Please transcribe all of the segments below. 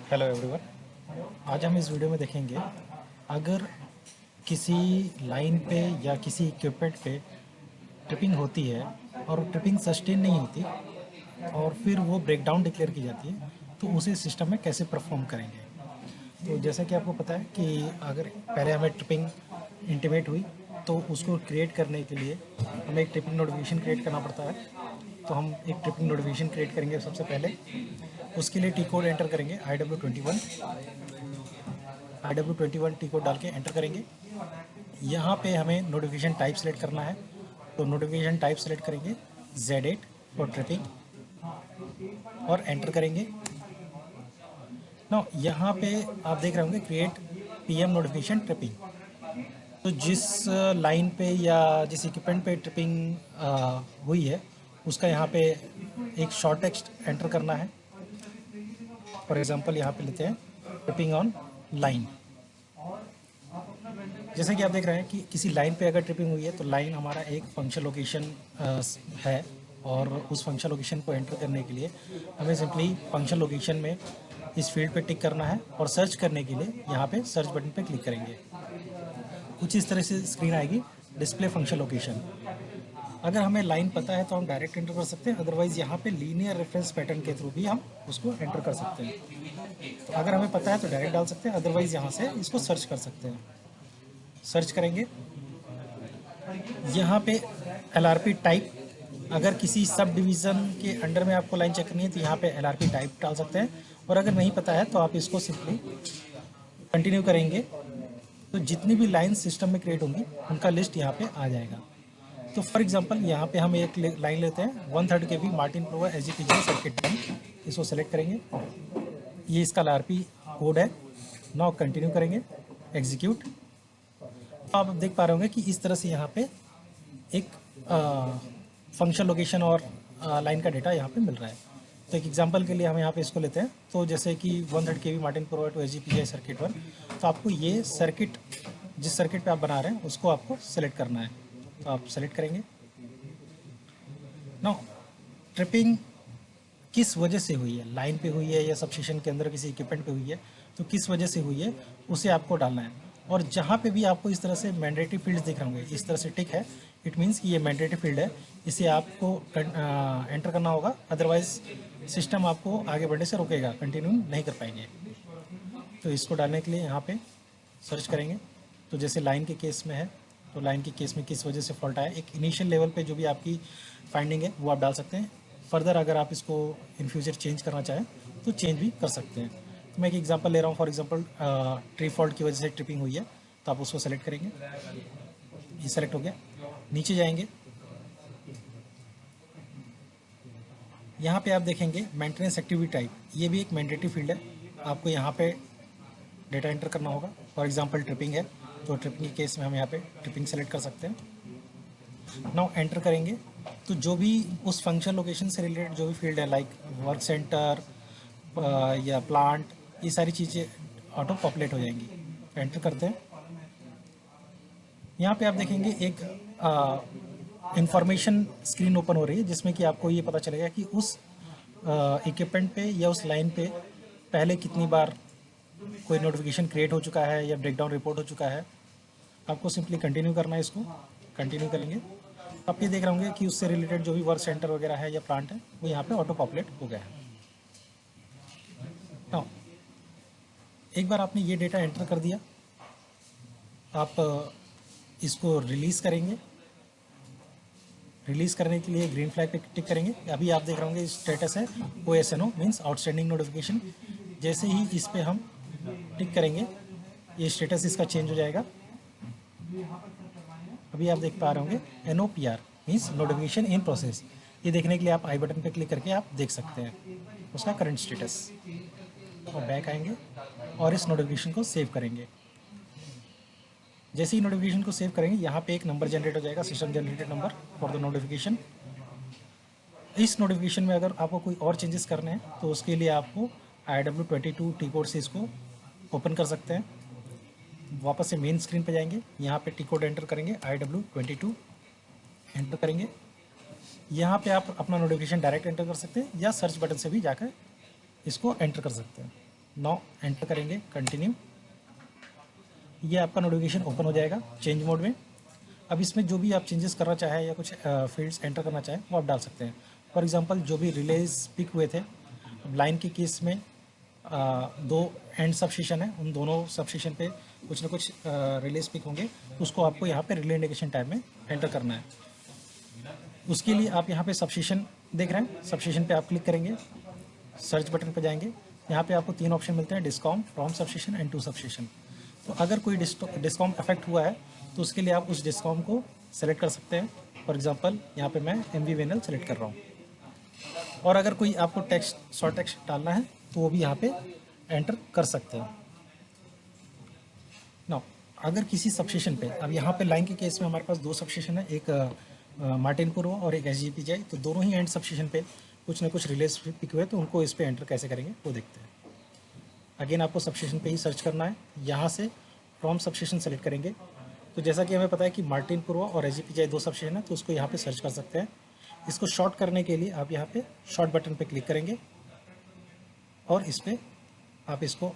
Hello everyone. आज हम इस वीडियो में देखेंगे, अगर किसी लाइन पे या किसी इक्विपमेंट पे ट्रिपिंग होती है और ट्रिपिंग सस्टेन नहीं होती और फिर वो ब्रेकडाउन डिक्लेयर की जाती है, तो उसे सिस्टम में कैसे परफॉर्म करेंगे। तो जैसा कि आपको पता है कि अगर पहले हमें ट्रिपिंग इंटीमेट हुई तो उसको क्रिएट करने के लिए हमें एक ट्रिपिंग नोटिफिकेशन क्रिएट करना पड़ता है। तो हम एक ट्रिपिंग नोटिफिकेशन क्रिएट करेंगे सबसे पहले। उसके लिए टी कोड एंटर करेंगे I W21 टी कोड डाल के एंटर करेंगे। यहाँ पे हमें नोटिफिकेशन टाइप सेलेक्ट करना है, तो नोटिफिकेशन टाइप सेलेक्ट करेंगे Z8 फॉर ट्रिपिंग और एंटर करेंगे। ना यहाँ पे आप देख रहे होंगे क्रिएट PM नोटिफिकेशन ट्रिपिंग। तो जिस लाइन पे या जिस इक्विपमेंट पे ट्रिपिंग हुई है उसका यहाँ पे एक शॉर्ट टेक्स्ट एंटर करना है। फॉर एग्जांपल यहाँ पे लेते हैं ट्रिपिंग ऑन लाइन। जैसे कि आप देख रहे हैं कि किसी लाइन पे अगर ट्रिपिंग हुई है तो लाइन हमारा एक फंक्शन लोकेशन है, और उस फंक्शन लोकेशन को एंटर करने के लिए हमें सिंपली फंक्शन लोकेशन में इस फील्ड पे टिक करना है और सर्च करने के लिए यहाँ पे सर्च बटन पे क्लिक करेंगे। कुछ इस तरह से स्क्रीन आएगी, डिस्प्ले फंक्शन लोकेशन। अगर हमें लाइन पता है तो हम डायरेक्ट एंटर कर सकते हैं, अदरवाइज़ यहाँ पे लीनियर रेफरेंस पैटर्न के थ्रू भी हम उसको एंटर कर सकते हैं। तो अगर हमें पता है तो डायरेक्ट डाल सकते हैं, अदरवाइज़ यहाँ से इसको सर्च कर सकते हैं। सर्च करेंगे, यहाँ पे LRP टाइप, अगर किसी सब डिवीज़न के अंडर में आपको लाइन चेक करनी है तो यहाँ पे LRP टाइप डाल सकते हैं, और अगर नहीं पता है तो आप इसको सिंपली कंटिन्यू करेंगे तो जितनी भी लाइन सिस्टम में क्रिएट होंगी उनका लिस्ट यहाँ पे आ जाएगा। तो फॉर एग्जांपल यहाँ पे हम एक लाइन लेते हैं 1/3 kV मार्टिन प्रोवा SGPGA सर्किट 1, इसको सेलेक्ट करेंगे। ये इसका LRP कोड है। नाउ कंटिन्यू करेंगे, एग्जीक्यूट। आप देख पा रहे होंगे कि इस तरह से यहाँ पे एक फंक्शन लोकेशन और लाइन का डेटा यहाँ पे मिल रहा है। तो एक एग्जांपल के लिए हम यहाँ पे इसको लेते हैं, तो जैसे कि 1/3 kV मार्टिन प्रोवा टू SGPGA सर्किट 1, तो आपको ये सर्किट, जिस सर्किट पे आप बना रहे हैं उसको आपको सेलेक्ट करना है। तो आप सेलेक्ट करेंगे। नाउ ट्रिपिंग किस वजह से हुई है, लाइन पे हुई है या सबस्टेशन के अंदर किसी इक्विपमेंट पे हुई है, तो किस वजह से हुई है उसे आपको डालना है। और जहाँ पे भी आपको इस तरह से मैंडेटरी फील्ड्स दिख रहे होंगे, इस तरह से टिक है, इट मीन्स कि ये मैंडेटरी फील्ड है, इसे आपको एंटर करना होगा, अदरवाइज सिस्टम आपको आगे बढ़ने से रोकेगा, कंटिन्यू नहीं कर पाएंगे। तो इसको डालने के लिए यहाँ पे सर्च करेंगे। तो जैसे लाइन के केस में है, तो लाइन के केस में किस वजह से फॉल्ट आया, एक इनिशियल लेवल पे जो भी आपकी फाइंडिंग है वो आप डाल सकते हैं। फर्दर अगर आप इसको इन फ्यूचर चेंज करना चाहें तो चेंज भी कर सकते हैं। तो मैं एक एग्जांपल ले रहा हूँ, फॉर एग्जांपल ट्री फॉल्ट की वजह से ट्रिपिंग हुई है, तो आप उसको सेलेक्ट करेंगे। ये सेलेक्ट हो गया, नीचे जाएंगे, यहाँ पे आप देखेंगे मेंटेनेंस एक्टिविटी टाइप, ये भी एक मैंडेटरी फील्ड है, आपको यहाँ पे डेटा एंटर करना होगा। फॉर एग्जांपल ट्रिपिंग है, तो ट्रिपिंग के केस में हम यहाँ पे ट्रिपिंग सेलेक्ट कर सकते हैं। नाउ एंटर करेंगे, तो जो भी उस फंक्शन लोकेशन से रिलेटेड जो भी फील्ड है, लाइक वर्क सेंटर या प्लांट, ये सारी चीज़ें ऑटो पॉपुलेट हो जाएंगी। एंटर करते हैं। यहाँ पे आप देखेंगे एक इंफॉर्मेशन स्क्रीन ओपन हो रही है, जिसमें कि आपको ये पता चलेगा कि उस इक्विपमेंट पे या उस लाइन पे पहले कितनी बार कोई नोटिफिकेशन क्रिएट हो चुका है या ब्रेकडाउन रिपोर्ट हो चुका है। आपको सिंपली कंटिन्यू करना है, इसको कंटिन्यू करेंगे। आप ये देख रहे होंगे कि उससे रिलेटेड जो भी वर्क सेंटर वगैरह है या प्लांट है वो यहाँ पे ऑटो पॉपुलेट हो गया है। नाउ एक बार आपने ये डेटा एंटर कर दिया, आप इसको रिलीज़ करेंगे। रिलीज़ करने के लिए ग्रीन फ्लैग पे टिक करेंगे। अभी आप देख रहे होंगे स्टेटस है OSNO मीन्स आउटस्टैंडिंग नोटिफिकेशन। जैसे ही इस पर हम टिक करेंगे ये स्टेटस इसका चेंज हो जाएगा। अभी आप देख पा रहे होंगे NOPR means notification in process. ये देखने के लिए आप आई बटन पे क्लिक करके आप देख सकते हैं उसका करंट स्टेटस। और बैक आएंगे और इस नोटिफिकेशन को सेव करेंगे। जैसे ही नोटिफिकेशन को सेव करेंगे यहाँ पे एक नंबर जनरेट हो जाएगा, system generated number for the notification. इस नोटिफिकेशन में अगर आपको कोई और चेंजेस करने हैं तो उसके लिए आपको IW22 टी कोड से इसको ओपन कर सकते हैं। वापस से मेन स्क्रीन पे जाएंगे, यहाँ पे टी कोड एंटर करेंगे, IW22 एंटर करेंगे। यहाँ पे आप अपना नोटिफिकेशन डायरेक्ट एंटर कर सकते हैं या सर्च बटन से भी जाकर इसको एंटर कर सकते हैं। नाउ एंटर करेंगे कंटिन्यू। ये आपका नोटिफिकेशन ओपन हो जाएगा चेंज मोड में। अब इसमें जो भी आप चेंजेस करना चाहें या कुछ फील्ड्स एंटर करना चाहें वो आप डाल सकते हैं। फॉर एग्जांपल जो भी रिलेज पिक हुए थे, अब लाइन के केस में दो एंड सबसेशन है, उन दोनों सबसेशन पे कुछ ना कुछ रिलेज पिक होंगे, तो उसको आपको यहाँ पे रिले इंडिकेशन टाइप में एंटर करना है। उसके लिए आप यहाँ पे सबसेशन देख रहे हैं, सबसेशन पे आप क्लिक करेंगे, सर्च बटन पर जाएंगे, यहाँ पे आपको 3 ऑप्शन मिलते हैं, discom, from substation and to substation. तो अगर कोई डिस्कॉम अफेक्ट हुआ है तो उसके लिए आप उस डिस्कॉम को सेलेक्ट कर सकते हैं। फॉर एग्जांपल यहाँ पे मैं MVVNL सेलेक्ट कर रहा हूँ। और अगर कोई आपको टेक्स्ट शॉर्ट टेक्स्ट डालना है तो वो भी यहाँ पे एंटर कर सकते हैं। ना अगर किसी सबस्टेशन पे, अब यहाँ पे लाइन के केस में हमारे पास 2 सबस्टेशन है, एक मार्टिन पूर्व और एक SGPGI, तो दोनों ही एंड सबस्टेशन पे कुछ ना कुछ रिलेज पिक हुए, तो उनको इस पे एंटर कैसे करेंगे वो देखते हैं। अगेन आपको सबस्टेशन पे ही सर्च करना है, यहाँ से फ्रॉम सबस्टेशन सेलेक्ट करेंगे। तो जैसा कि हमें पता है कि मार्टिन पूर्व और SGPGI 2 सबस्टेशन है, तो उसको यहाँ पे सर्च कर सकते हैं। इसको शॉर्ट करने के लिए आप यहाँ पे शॉर्ट बटन पे क्लिक करेंगे और इस पर आप इसको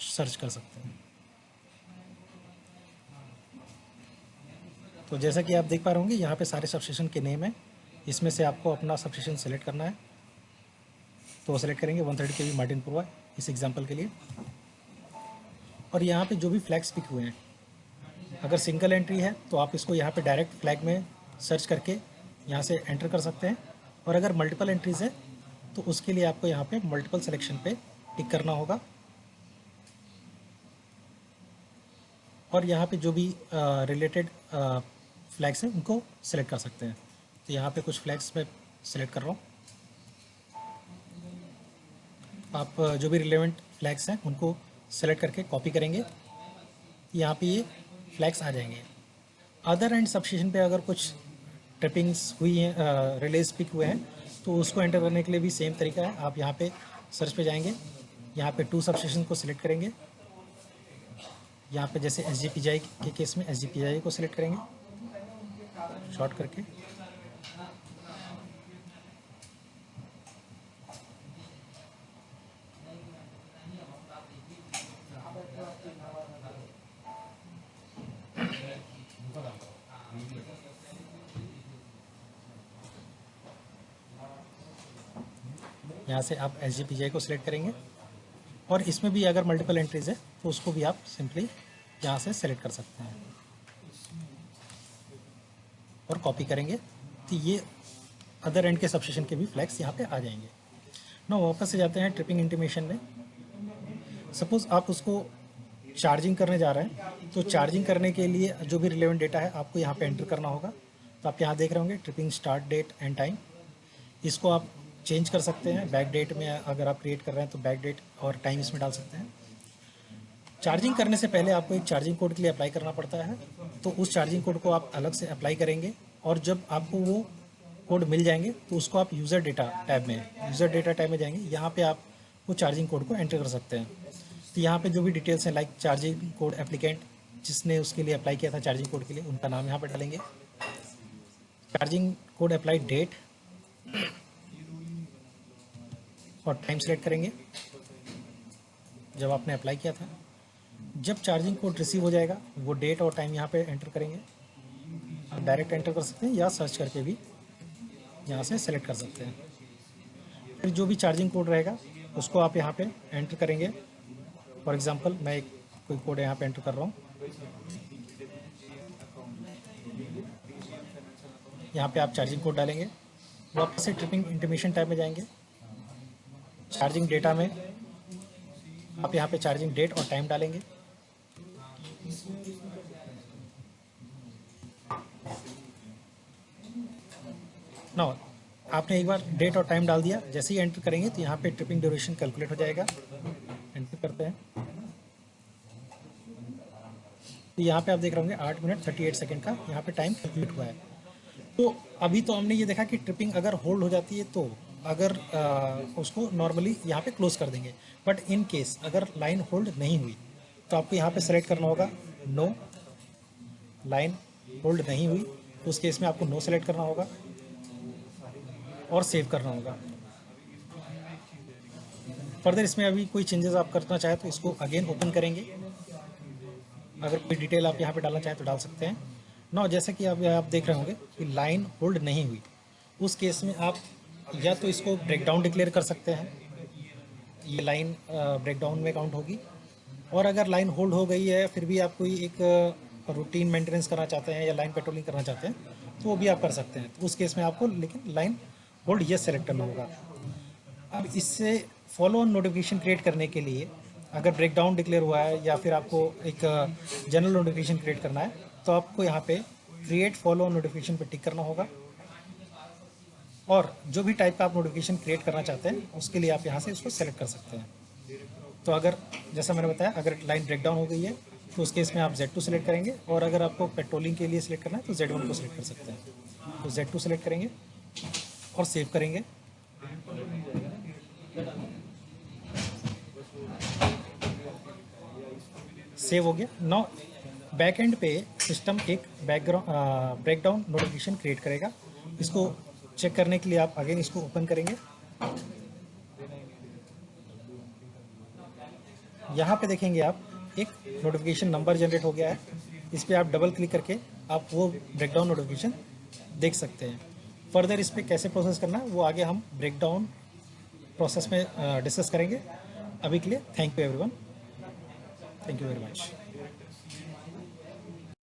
सर्च कर सकते हैं। तो जैसा कि आप देख पा रहे होंगे यहाँ पे सारे सबस्टेशन के नेम है, इसमें से आपको अपना सबस्टेशन सेलेक्ट करना है। तो सेलेक्ट करेंगे 130 kV मार्टिन पूर्वा इस एग्जांपल के लिए। और यहाँ पे जो भी फ्लैग्स पिक हुए हैं, अगर सिंगल एंट्री है तो आप इसको यहाँ पे डायरेक्ट फ्लैग में सर्च करके यहाँ से एंटर कर सकते हैं। और अगर मल्टीपल एंट्रीज़ है तो उसके लिए आपको यहाँ पे मल्टीपल सिलेक्शन पे टिक करना होगा। और यहाँ पे जो भी रिलेटेड फ्लैग्स हैं उनको सेलेक्ट कर सकते हैं। तो यहाँ पे कुछ फ्लैग्स मैं सेलेक्ट कर रहा हूँ। आप जो भी रिलेवेंट फ्लैग्स हैं उनको सेलेक्ट करके कॉपी करेंगे, यहाँ पे ये फ्लैग्स आ जाएंगे। अदर एंड सबस्टेशन पे अगर कुछ ट्रिपिंग्स हुई हैं, रिलेज पिक हुए हैं, तो उसको एंटर करने के लिए भी सेम तरीका है। आप यहाँ पे सर्च पे जाएंगे, यहाँ पे 2 सबस्टेशन को सिलेक्ट करेंगे। यहाँ पे जैसे SGPGI के केस में SGPGI को सिलेक्ट करेंगे शॉर्ट करके। यहाँ से आप SGPGI को सिलेक्ट करेंगे और इसमें भी अगर मल्टीपल एंट्रीज है तो उसको भी आप सिंपली यहाँ से सेलेक्ट कर सकते हैं और कॉपी करेंगे, तो ये अदर एंड के सबस्टेशन के भी फ्लैग्स यहाँ पे आ जाएंगे। ना वापस से जाते हैं ट्रिपिंग इंटीमेशन में। सपोज़ आप उसको चार्जिंग करने जा रहे हैं, तो चार्जिंग करने के लिए जो भी रिलेवेंट डेटा है आपको यहाँ पे एंटर करना होगा। तो आप यहाँ देख रहे होंगे tripping start date and time, इसको आप चेंज कर सकते हैं। बैक डेट में अगर आप क्रिएट कर रहे हैं तो बैक डेट और टाइम इसमें डाल सकते हैं। चार्जिंग करने से पहले आपको एक चार्जिंग कोड के लिए अप्लाई करना पड़ता है, तो उस चार्जिंग कोड को आप अलग से अप्लाई करेंगे और जब आपको वो कोड मिल जाएंगे तो उसको आप यूज़र डेटा टैब में जाएंगे, यहाँ पे आप वो चार्जिंग कोड को एंटर कर सकते हैं। तो यहाँ पे जो भी डिटेल्स हैं, लाइक चार्जिंग कोड एप्लीकेंट जिसने उसके लिए अप्लाई किया था चार्जिंग कोड के लिए, उनका नाम यहाँ पर डालेंगे, चार्जिंग कोड अप्लाई डेट और टाइम सेलेक्ट करेंगे जब आपने अप्लाई किया था। जब चार्जिंग कोड रिसीव हो जाएगा वो डेट और टाइम यहाँ पे एंटर करेंगे। आप डायरेक्ट एंटर कर सकते हैं या सर्च करके भी यहाँ से सेलेक्ट कर सकते हैं। फिर जो भी चार्जिंग कोड रहेगा उसको आप यहाँ पे एंटर करेंगे। फॉर एग्जांपल मैं एक कोई कोड यहाँ पे एंटर कर रहा हूँ, यहाँ पे आप चार्जिंग कोड डालेंगे। वापस से ट्रिपिंग इंटीमेशन टैब में जाएंगे, चार्जिंग डेटा में आप यहाँ पे चार्जिंग डेट और टाइम डालेंगे। ना आपने एक बार डेट और टाइम डाल दिया, जैसे ही एंटर करेंगे तो यहाँ पे ट्रिपिंग ड्यूरेशन कैलकुलेट हो जाएगा। एंटर करते हैं तो यहाँ पे आप देख रहे होंगे 8 मिनट 38 सेकंड का यहाँ पे टाइम कैलकुलेट हुआ है। तो अभी तो हमने ये देखा कि ट्रिपिंग अगर होल्ड हो जाती है तो अगर उसको नॉर्मली यहाँ पे क्लोज कर देंगे, बट इन केस अगर लाइन होल्ड नहीं हुई तो आपको यहाँ पे सेलेक्ट करना होगा नो। लाइन होल्ड नहीं हुई तो उस केस में आपको नो सेलेक्ट करना होगा और सेव करना होगा। फर्दर इसमें अभी कोई चेंजेस आप करना चाहें तो इसको अगेन ओपन करेंगे। अगर कोई डिटेल आप यहाँ पे डालना चाहें तो डाल सकते हैं। नौ जैसे कि अब आप देख रहे होंगे कि लाइन होल्ड नहीं हुई, उस केस में आप या तो इसको ब्रेकडाउन डिक्लेयर कर सकते हैं, ये लाइन ब्रेकडाउन में काउंट होगी। और अगर लाइन होल्ड हो गई है फिर भी आप कोई एक रूटीन मेंटेनेंस करना चाहते हैं या लाइन पेट्रोलिंग करना चाहते हैं तो वो भी आप कर सकते हैं। तो उस केस में आपको लेकिन लाइन होल्ड यस सेलेक्ट करना होगा। अब इससे फॉलो ऑन नोटिफिकेशन क्रिएट करने के लिए अगर ब्रेकडाउन डिक्लेयर हुआ है या फिर आपको एक जनरल नोटिफिकेशन क्रिएट करना है तो आपको यहाँ पे क्रिएट फॉलो ऑन नोटिफिकेशन पे टिक करना होगा। और जो भी टाइप का आप नोटिफिकेशन क्रिएट करना चाहते हैं उसके लिए आप यहाँ से उसको सेलेक्ट कर सकते हैं। तो अगर जैसा मैंने बताया अगर लाइन ब्रेकडाउन हो गई है तो उस केस में आप Z2 सेलेक्ट करेंगे, और अगर आपको पेट्रोलिंग के लिए सिलेक्ट करना है तो Z1 को सिलेक्ट कर सकते हैं। तो Z2 सेलेक्ट करेंगे और सेव करेंगे। सेव हो गया। नाउ बैक एंड पे सिस्टम एक बैकग्राउंड ब्रेकडाउन नोटिफिकेशन क्रिएट करेगा। इसको चेक करने के लिए आप अगेन इसको ओपन करेंगे। यहाँ पे देखेंगे आप एक नोटिफिकेशन नंबर जनरेट हो गया है, इस पर आप डबल क्लिक करके आप वो ब्रेकडाउन नोटिफिकेशन देख सकते हैं। फर्दर इस पर कैसे प्रोसेस करना है वो आगे हम ब्रेकडाउन प्रोसेस में डिस्कस करेंगे। अभी के लिए thank you everyone, thank you very much.